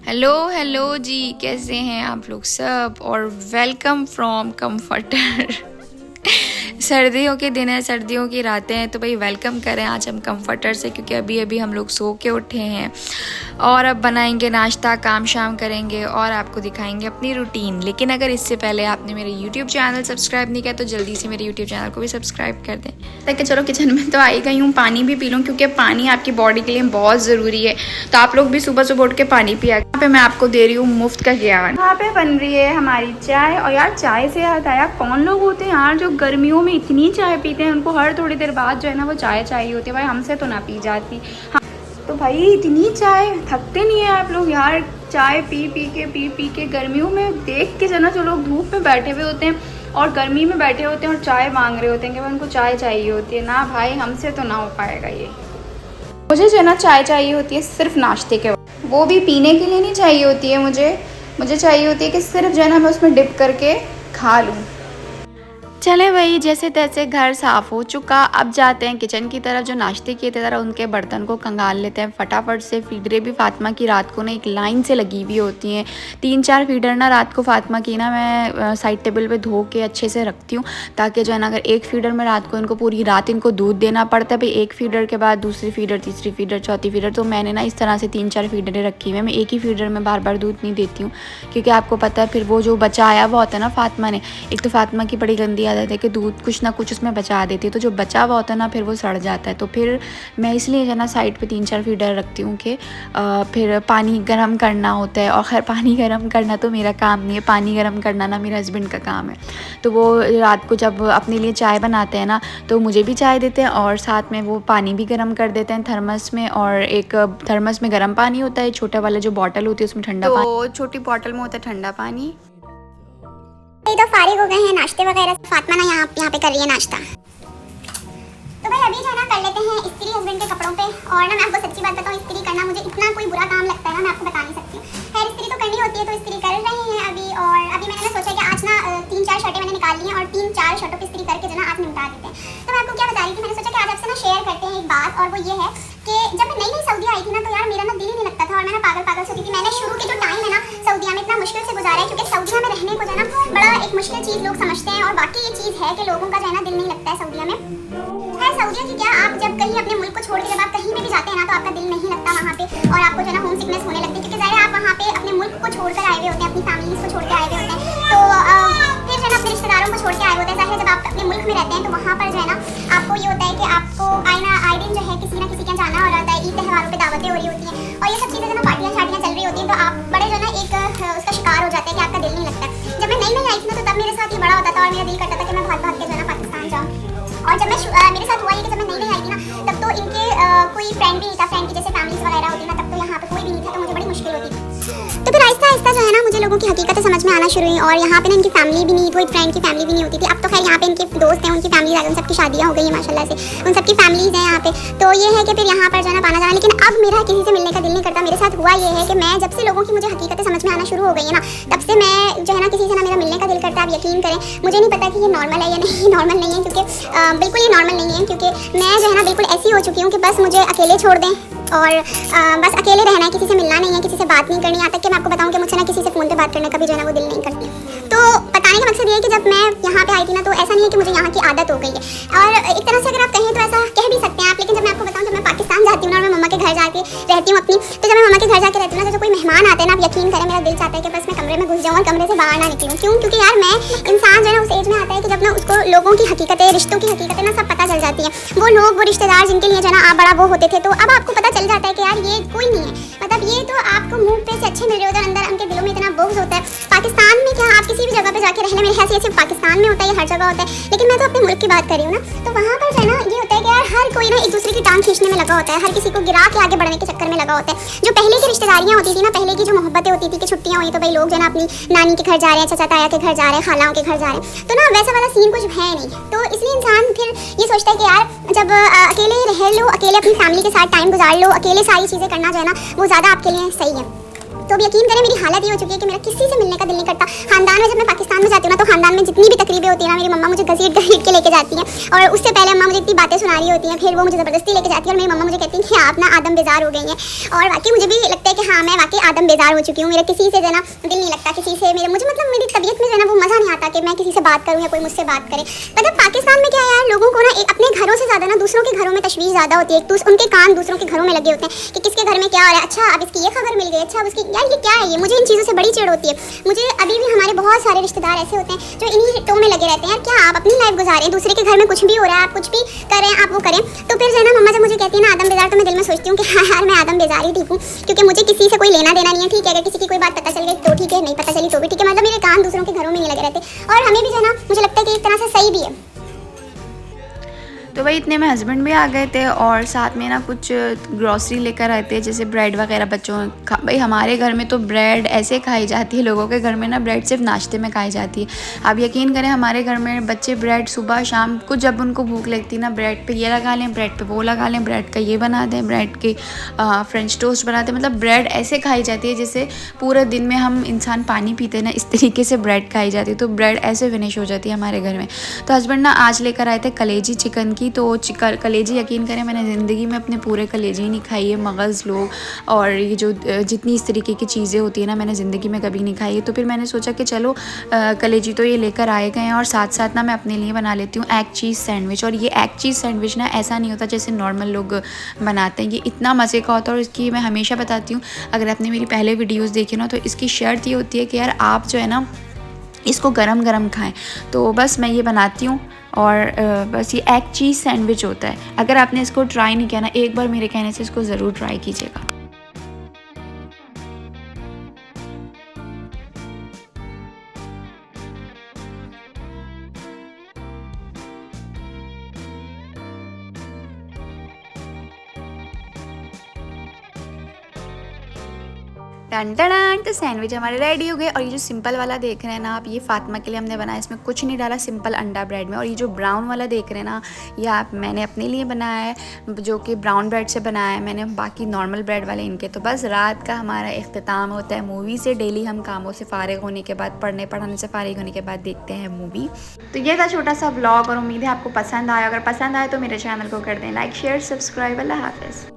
Hello hello जी, कैसे हैं आप लोग सब। और वेलकम फ्रॉम कंफर्टर। सर्दियों के दिन है, सर्दियों की रातें हैं, तो भाई वेलकम करें आज हम कंफर्टर से, क्योंकि अभी अभी हम लोग सो के उठे हैं और अब बनाएंगे नाश्ता, काम शाम करेंगे और आपको दिखाएंगे अपनी रूटीन। लेकिन अगर इससे पहले आपने मेरे यूट्यूब चैनल सब्सक्राइब नहीं किया तो जल्दी से मेरे यूट्यूब चैनल को भी सब्सक्राइब कर दें। ताकि चलो किचन में तो आई गई हूँ, पानी भी पी लूँ, क्योंकि पानी आपकी बॉडी के लिए बहुत ज़रूरी है। तो आप लोग भी सुबह सुबह उठ के पानी पिया। यहाँ पे मैं आपको दे रही हूँ मुफ्त का ज्ञान। यहाँ पे बन रही है हमारी चाय। और यार चाय से याद आया, कौन लोग होते हैं यार जो गर्मियों में इतनी चाय पीते हैं, उनको हर थोड़ी देर बाद जो है ना वो चाय चाहिए होती है। भाई हमसे तो ना पी जाती। हाँ, तो भाई इतनी चाय, थकते नहीं है आप लोग यार चाय पी पी के गर्मियों में देख के जना जो लोग धूप में बैठे हुए होते हैं और गर्मी में बैठे होते हैं और चाय मांग रहे होते हैं कि भाई उनको चाय चाहिए होती है। ना भाई हमसे तो ना हो पाएगा ये। मुझे जो है ना चाय चाहिए होती है सिर्फ नाश्ते के वक्त, वो भी पीने के लिए नहीं चाहिए होती है। मुझे चाहिए होती है कि सिर्फ जो है ना मैं उसमें डिप करके खा लूँ। चले भाई, जैसे तैसे घर साफ़ हो चुका, अब जाते हैं किचन की तरफ। जो नाश्ते किए थे ज़रा उनके बर्तन को कंगाल लेते हैं फटाफट से। फीडरें भी फातिमा की रात को ना एक लाइन से लगी हुई होती हैं, 3-4 फीडर ना रात को फातिमा की ना मैं साइड टेबल पे धो के अच्छे से रखती हूँ, ताकि जो है ना अगर एक फीडर में रात को इनको पूरी रात इनको दूध देना पड़ता है, भाई एक फीडर के बाद दूसरी फीडर, तीसरी फीडर, चौथी फीडर, तो मैंने ना इस तरह से 3-4 फीडरें रखी हुई हैं। मैं एक ही फीडर में बार बार दूध नहीं देती हूँ, क्योंकि आपको पता है फिर वो जो बचा आया हुआ होता है ना फातिमा ने, एक तो फातिमा की बड़ी गंदी आदत है कि दूध कुछ ना कुछ उसमें बचा देती है, तो जो बचा हुआ होता है ना फिर वो सड़ जाता है। तो फिर मैं इसलिए जो ना साइड पे 3-4 फीडर रखती हूँ कि फिर पानी गर्म करना होता है। और खैर पानी गर्म करना तो मेरा काम नहीं है, पानी गर्म करना ना मेरे हस्बैंड का काम है। तो वो रात को जब अपने लिए चाय बनाते हैं ना तो मुझे भी चाय देते हैं और साथ में वो पानी भी गर्म कर देते हैं थर्मस में। और एक थर्मस में गर्म पानी होता है, छोटा वाला जो बॉटल होती है उसमें ठंडा पानी, तो छोटी बॉटल में होता है ठंडा पानी। तो फारिग हो गए हैं नाश्ते वगैरह से। फातिमा ना यहाँ पे कर रही है नाश्ता। तो भाई अभी जो है ना कर लेते हैं इस्त्री हस्बैंड के कपड़ों पे। और ना मैं आपको सच्ची बात बताऊँ, इस्त्री करना मुझे इतना कोई बुरा काम लगता है ना, मैं आपको बता नहीं सकती हूँ। खैर इस्त्री तो करनी होती है, तो इस्त्री कर रहे हैं अभी। और अभी मैंने ना सोचा कि आज ना 3-4 शर्टें मैंने निकाल ली हैं और 3-4 शर्टों की इस्त्री करके जो ना आज निपटा देते हैं। तो मैं आपको क्या बता रही थी, मैंने सोचा कि आज आपसे ना शेयर करते हैं एक बात, और वो ये है कि जब मैं नई सऊदी आई थी ना तो यार मेरा ना दिल ही नहीं लगता था और मैं ना पागल सोती थी। मैंने शुरू के जो टाइम है ना सऊदीया में इतना मुश्किल से गुजारा है, क्योंकि सऊदीया में रहने को जो है ना बड़ा एक मुश्किल चीज़ लोग समझते हैं, और बाकी ये चीज़ है कि लोगों का जो है ना दिल नहीं लगता है सऊदीया में। है सऊदीया की क्या, आप जब कहीं अपने मुल्क को छोड़ के जब आप कहीं में भी जाते हैं ना तो आपका दिल नहीं लगता वहाँ पे, और आपको जो है ना होम सिकनेस होने लगती है, क्योंकि ज़ाहिर है आप वहाँ पे अपने मुल्क को छोड़कर आए हुए होते हैं, अपनी फैमिलीज को छोड़ के आए हुए होते हैं। तो फिर जो है ना अपने रिश्तेदारों को छोड़ के आए होते हैं। ज़ाहिर है जब आप अपने मुल्क में रहते हैं तो वहाँ पर जो है ना आपको ये होता है कि आपको आए दिन जो है किसी ना किसी के जाना हो रहा है, ईद त्योहारों पे दावतें हो रही होती हैं और ये सब चीज़ें जो ना पार्टियाँ शार्टियाँ चल रही होती हैं, तो आप बड़े जो है ना एक उसका शिकार हो जाते हैं कि आपका दिल नहीं लगता। जब मैं नई आई थी ना तो तब मेरे साथ ये बड़ा होता था और मेरा दिल करता था कि मैं भाग के जो है ना पाकिस्तान जाऊँ। और जब मैं मेरे साथ हुआ ये कि जब मैं नई आई थी ना तब तो इनके कोई फ्रेंड भी नहीं था, फ्रेंड की जैसे फैमिलीज वगैरह होती ना, तब तो यहाँ पे कोई भी नहीं था, तो मुझे बड़ी मुश्किल होती थी। तो फिर आहिस्ता आहिस्ता जो है ना मुझे लोगों की हकीकतें समझ में आना शुरू हुई, और यहाँ पे ना इनकी फैमिली भी नहीं, कोई फ्रेंड की फैमिली भी नहीं होती थी। अब तो खैर यहाँ पे इनके दोस्त हैं, उनकी फैमिली उन सबकी शादियाँ हो गई हैं माशाल्लाह से, उन सबकी फैमिलीज हैं यहाँ पे। तो ये है कि फिर यहाँ पर जो है ना पाना जाना, लेकिन अब मेरा किसी से मिलने का दिल नहीं करता। मेरे साथ हुआ ये है कि मैं जब से लोगों की मुझे हकीकतें समझ में आना शुरू हो गई है ना, तब से मैं जो है ना किसी से ना मेरा मिलने का दिल करता है। आप यकीन करें, मुझे नहीं पता कि ये नॉर्मल है या नहीं नॉर्मल नहीं है, क्योंकि बिल्कुल ये नॉर्मल नहीं है, क्योंकि मैं जो है ना बिल्कुल ऐसी हो चुकी हूँ कि बस मुझे अकेले छोड़ दें और बस अकेले रहना है, किसी से मिलना नहीं है, किसी से बात नहीं करनी। यहाँ तक कि मैं आपको बताऊँ कि मुझसे ना किसी से फ़ोन पे बात करने का भी जो है ना वो दिल नहीं करती। तो बताने का मकसद ये है कि जब मैं यहाँ पे आई थी ना तो ऐसा नहीं है कि मुझे यहाँ की आदत हो गई है, और एक तरह से अगर आप कहें तो ऐसा कह भी सकते हैं आप। लेकिन जब मैं आपको बताऊँ, जब मैं पाकिस्तान जाती हूँ ना और मैं मम्मा के घर जाके रहती हूँ अपनी, तो जब मैं मम्मा के घर जाके रहती हूँ ना तो कोई मेहमान आते हैं ना, आप यकीन करें मेरा दिल चाहता है कि बस मैं कमरे में घुस जाऊँ और कमरे से बाहर ना निकलूँ। क्यों? क्योंकि यार मैं इंसान जो है ना उस एज में आता है कि जब ना उसको लोगों की हकीकतें, रिश्तों की हकीकतें ना सब पता चल जाती है। वो लोग, वो रिश्तेदार जिनके लिए जो है ना आप बड़ा वो होते थे, तो अब आपको पता चल जाता है कि यार ये कोई नहीं है, मतलब ये तो आपको मुंह पे से अच्छे मिल रहे होते हैं, अंदर उनके दिलों में इतना बुग़्ज़ होता है। पाकिस्तान में क्या, आप किसी भी जगह पे जाके रह लें, मेरे ख्याल से सिर्फ पाकिस्तान में होता है, ये हर जगह होता है, लेकिन मैं तो अपने मुल्क की बात कर रही हूँ ना, तो वहाँ पर जो है ना ये होता है कि यार हर कोई ना एक दूसरे की टांग खींचने में लगा होता है, हर किसी को गिरा के आगे बढ़ने के चक्कर में लगा होता है। जो पहले की रिश्तेदारियाँ होती थी ना, पहले की जो मोहब्बतें होती थी कि छुट्टियाँ हुई तो भाई लोग जो है ना अपनी नानी के घर जा रहे हैं, चाचा ताया के घर जा रहे हैं, खालाओं के घर जा रहे हैं, तो ना वैसा वाला सीन कुछ है नहीं। तो इसलिए इंसान फिर ये सोचता है कि यार जब अकेले रह लो, अकेले अपनी फैमिली के साथ टाइम गुजार लो, अकेले सारी चीज़ें करना जो है ना वो ज़्यादा आपके लिए सही है। तो अब यकीन करें मेरी हालत ये हो चुकी है कि मेरा किसी से मिलने का दिल नहीं करता। खानदान में जब मैं पाकिस्तान में जाती हूँ ना, तो खानदान में जितनी भी तकरीबें होती है ना, मेरी मम्मा मुझे घसीट घसीट के लेके जाती हैं, और उससे पहले अम्मा मुझे इतनी बातें सुना रही होती हैं, फिर वो मुझे ज़बरदस्ती लेके जाती है, और मेरी मम्मा मुझे कहती हैं कि आप ना आदम बेजार हो गई हैं। और वाकई मुझे भी लगता है कि हाँ, मैं वाकई आदम बेजार हो चुकी हूँ। मेरा किसी से जो है ना दिल नहीं लगता, किसी से मुझे मतलब मेरी तबीयत में जो है ना वो मज़ा नहीं आता कि मैं किसी से बात करूँ या कोई मुझसे बात करे। मतलब पाकिस्तान में क्या है यार, लोगों को ना अपने घरों से ज़्यादा ना दूसरों के घरों में तशवीश ज़्यादा होती है। उनके कान दूसरों के घरों में लगे होते हैं कि किसके घर में क्या हो रहा है, अच्छा अब इसकी ये खबर मिल गई, अच्छा अब उसकी, यार ये क्या है, ये मुझे इन चीज़ों से बड़ी चिढ़ होती है। मुझे अभी भी हमारे बहुत सारे रिश्तेदार ऐसे होते हैं जो इन्हीं हिट्टों में लगे रहते हैं। यार क्या आप अपनी लाइफ गुजारें, दूसरे के घर में कुछ भी हो रहा है, आप कुछ भी करें, आप वो करें। तो फिर जो है ना मम्मा जब मुझे कहती है ना आदम बेजार, तो मैं दिल में सोचती हूँ कि हाँ यार मैं आदम बेजार ही ठीक हूँ, क्योंकि मुझे किसी से कोई लेना देना नहीं है। ठीक है, अगर किसी की कोई बात पता चल गई तो ठीक है, नहीं पता चली तो भी ठीक है। मतलब मेरे कान दूसरों के घरों में नहीं लगे रहते, और हमें भी जो है ना मुझे लगता है कि एक तरह से सही भी है। तो भाई इतने में हस्बैंड भी आ गए थे, और साथ में ना कुछ ग्रॉसरी लेकर आए थे, जैसे ब्रेड वगैरह बच्चों भाई हमारे घर में तो ब्रेड ऐसे खाई जाती है, लोगों के घर में ना ब्रेड सिर्फ नाश्ते में खाई जाती है। आप यकीन करें हमारे घर में बच्चे ब्रेड सुबह शाम को जब उनको भूख लगती है ना, ब्रेड पे ये लगा लें, ब्रेड पे वो लगा लें, ब्रेड का ये बना दें, ब्रेड के फ्रेंच टोस्ट बनाते हैं। मतलब ब्रेड ऐसे खाई जाती है जैसे पूरे दिन में हम इंसान पानी पीते हैं ना, इस तरीके से ब्रेड खाई जाती है। तो ब्रेड ऐसे फिनिश हो जाती है हमारे घर में। तो हस्बैंड ना आज लेकर आए थे कलेजी चिकन की। तो कलेजी यकीन करें मैंने ज़िंदगी में अपने पूरे कलेजी नहीं खाई है, मगज़ लोग और ये जो जितनी इस तरीके की चीज़ें होती है ना, मैंने ज़िंदगी में कभी नहीं खाई है। तो फिर मैंने सोचा कि चलो कलेजी तो ये लेकर आए गए हैं, और साथ साथ ना मैं अपने लिए बना लेती हूँ एग चीज़ सैंडविच। और ये एग चीज़ सैंडविच ना ऐसा नहीं होता जैसे नॉर्मल लोग बनाते हैं, ये इतना मज़े का होता है। और इसकी मैं हमेशा बताती हूँ, अगर आपने मेरी पहले वीडियोज़ देखी ना, तो इसकी शर्त ये होती है कि यार आप जो है ना इसको गरम गरम खाएं। तो बस मैं ये बनाती हूँ, और बस ये एग चीज़ सैंडविच होता है। अगर आपने इसको ट्राई नहीं किया ना, एक बार मेरे कहने से इसको ज़रूर ट्राई कीजिएगा। टन टन, तो सैंडविच हमारे रेडी हो गए। और ये जो सिंपल वाला देख रहे हैं ना आप, ये फातिमा के लिए हमने बनाया, इसमें कुछ नहीं डाला, सिंपल अंडा ब्रेड में। और ये जो ब्राउन वाला देख रहे हैं ना, ये आप मैंने अपने लिए बनाया है, जो कि ब्राउन ब्रेड से बनाया है मैंने, बाकी नॉर्मल ब्रेड वाले इनके। तो बस रात का हमारा इख्तिताम होता है मूवी से। डेली हम कामों से फारिग होने के बाद, पढ़ाने से फारिग होने के बाद देखते हैं मूवी। तो ये था छोटा सा व्लॉग, और उम्मीद है आपको पसंद आया। अगर पसंद आए तो मेरे चैनल को कर दें लाइक, शेयर, सब्सक्राइब। अल्लाह हाफ़िज़।